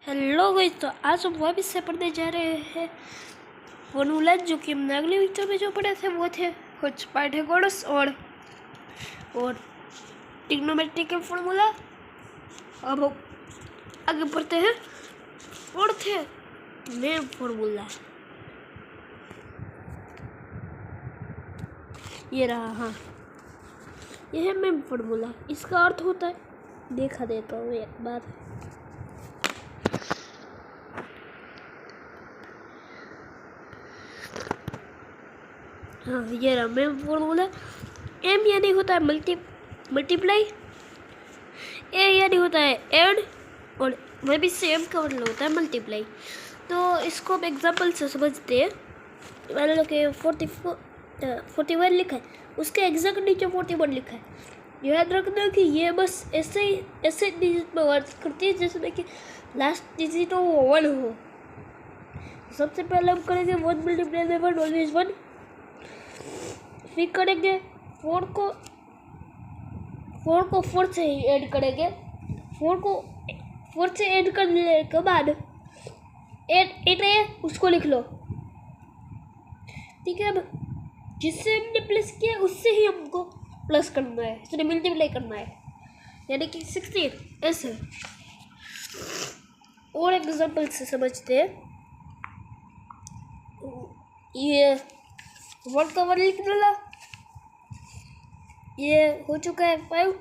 Hello guys, तो आज हम वापस से पढ़ने जा रहे हैं फॉर्मूला जो कि हमने अगले वीडियो में जो पढ़े थे वो थे कुछ पाइथागोरस और ट्रिग्नोमेट्रिक के फॉर्मूला। अब हम आगे पढ़ते हैं और थे मेन फॉर्मूला। ये रहा, हाँ यह है मेन फॉर्मूला। इसका अर्थ होता है, देखा देता हूँ एक बात। हाँ ये रहा मेन फॉर्मूला। एम यानी होता है मल्टीप्लाई, ए यानी होता है ऐड, और वह भी सेम का मतलब होता है मल्टीप्लाई। तो इसको हम एग्जाम्पल से समझते हैं। मान लो कि 41 लिखा है, उसके एग्जैक्ट नीचे 41 लिखा है। याद रखना कि ये बस ऐसे डिजिट में वर्क करती है जिसमें कि लास्ट डिजिट हो वो 1 हो। सबसे पहले हम करेंगे 1 मल्टीप्लाई बाय 1 ऑलवेज 1। फिर करेंगे 4 को 4 से ही ऐड करेंगे। 4 को 4 से ऐड करने के बाद 8 है उसको लिख लो, ठीक है। अब जिससे हमने प्लस किया उससे ही हमको प्लस करना है, इसलिए मल्टीप्लाई करना है, यानी कि 16 ऐसे। और एग्जाम्पल से समझते हैं। ये 1 का 1 लिख डाला, ये हो चुका है 5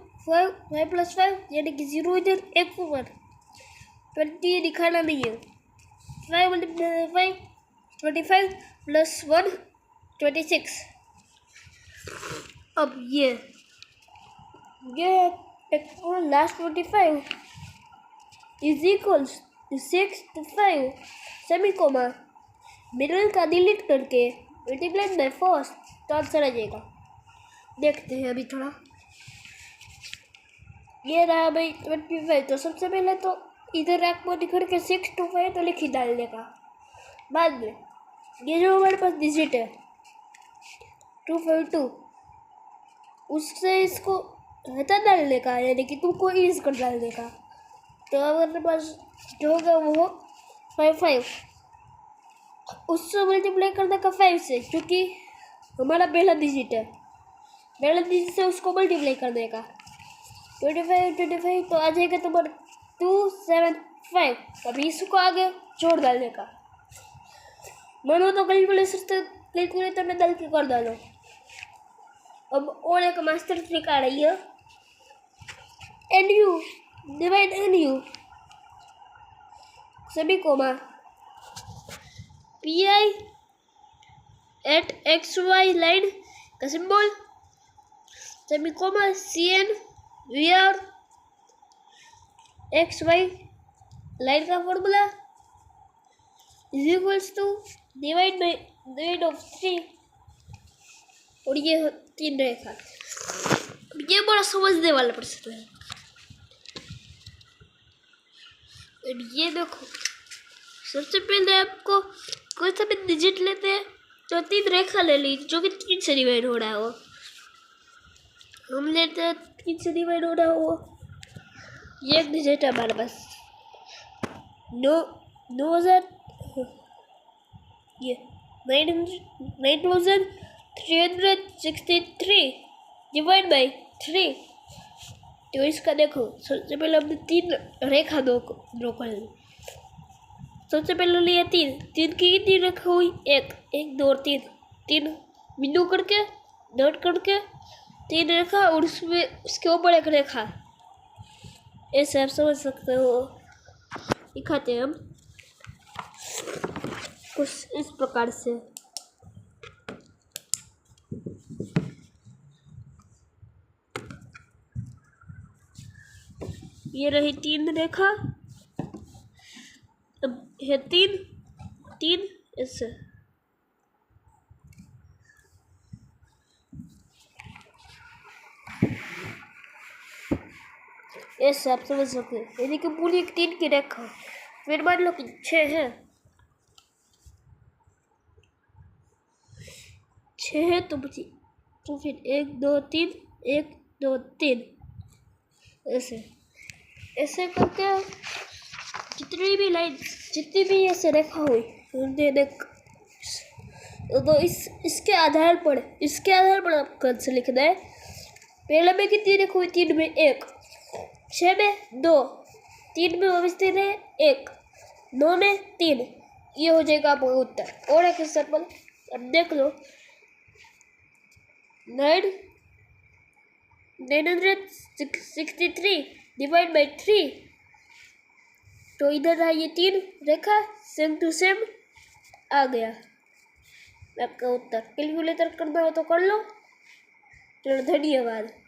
प्लस 5 यानी कि 0 इधर, 1 ऊपर 20 दिखाना नहीं है। 5 मल्टीप्लाई 5 25 प्लस 1 26। अब ये last 25 is equals 6 to 5 semicolon middle का डिलीट करके मल्टीप्लाई बाय फर्स्ट तो आंसर आ जाएगा। देखते हैं अभी थोड़ा। ये रहा भाई 25। तो सबसे पहले तो इधर रैक में दिखा के 6 to 5 तो लिख ही डालने का। बाद में ये जो हमारे पास डिजिट है 252, उससे इसको हटा डालने का, यानी कि तुमको इरेज कर डालने का। तो अब हमारे पास जो होगा वो 5 उससे मल्टीप्लाई करने का 5 से, क्योंकि हमारा पहला डिजिट है, पहला डिजिट से उसको मल्टीप्लाई करने का। 25 तो आ जाएगा तुम्हारा 275। अभी इसको आगे जोड़ डालने का। मानो तो कैलकुलेटर में डाल के कर डालो। अब और एक मास्टर ट्रिक आ रही है, NU डिवाइड NU सभी comma PI at XY line का symbol semi comma CN VR XY line का formula is equals to divide by divide of 3, और ये 3 रेखा। ये बड़ा समझने वाला प्रश्न है। अब ये देखो, सबसे पहले आपको कोई सा भी डिजिट लेते हैं तो 3 रेखा ले ली जो कि 3 से डिवाइड हो रहा है। वो हम लेते हैं 3 से डिवाइड हो रहा है वो। ये एक डिजिट है हमारे पास 9000, ये 9363 डिवाइड बाई 3। तो इसका देखो, सबसे पहले हमने 3 रेखा दो कर ली। सबसे पहले लिए 3 की कितनी रेखा हुई? 1 2 और 3 बिंदु करके डॉट करके 3 रेखा, और उसमें उसके ऊपर एक रेखा। ऐसे आप समझ सकते हो। दिखाते हैं हम कुछ इस प्रकार से। ये रही 3 रेखा, अब है 3 ऐसे। ऐसे आप समझ सकते हैं, यानी कि पूरी एक 3 की रेखा। फिर मान लो कि 6 है, 6 है तो फिर 1 2 3 1 2 3 ऐसे करके जितनी भी ऐसे रेखा हुई हमने देख, तो इसके आधार पर आपको आंसर लिखना है। पहले में कितनी रेखा हुई? 3 में 1, 6 में 2, 3 में वापस 3 है 1, 9 में 3। ये हो जाएगा आपका उत्तर। और एक एग्जाम्पल अब देख लो, 963 डिवाइड बाई 3, तो इधर है ये 3 रेखा सेम टू सेम आ गया आपका उत्तर। कैलकुलेटर करना हो तो कर लो। चलो धन्यवाद।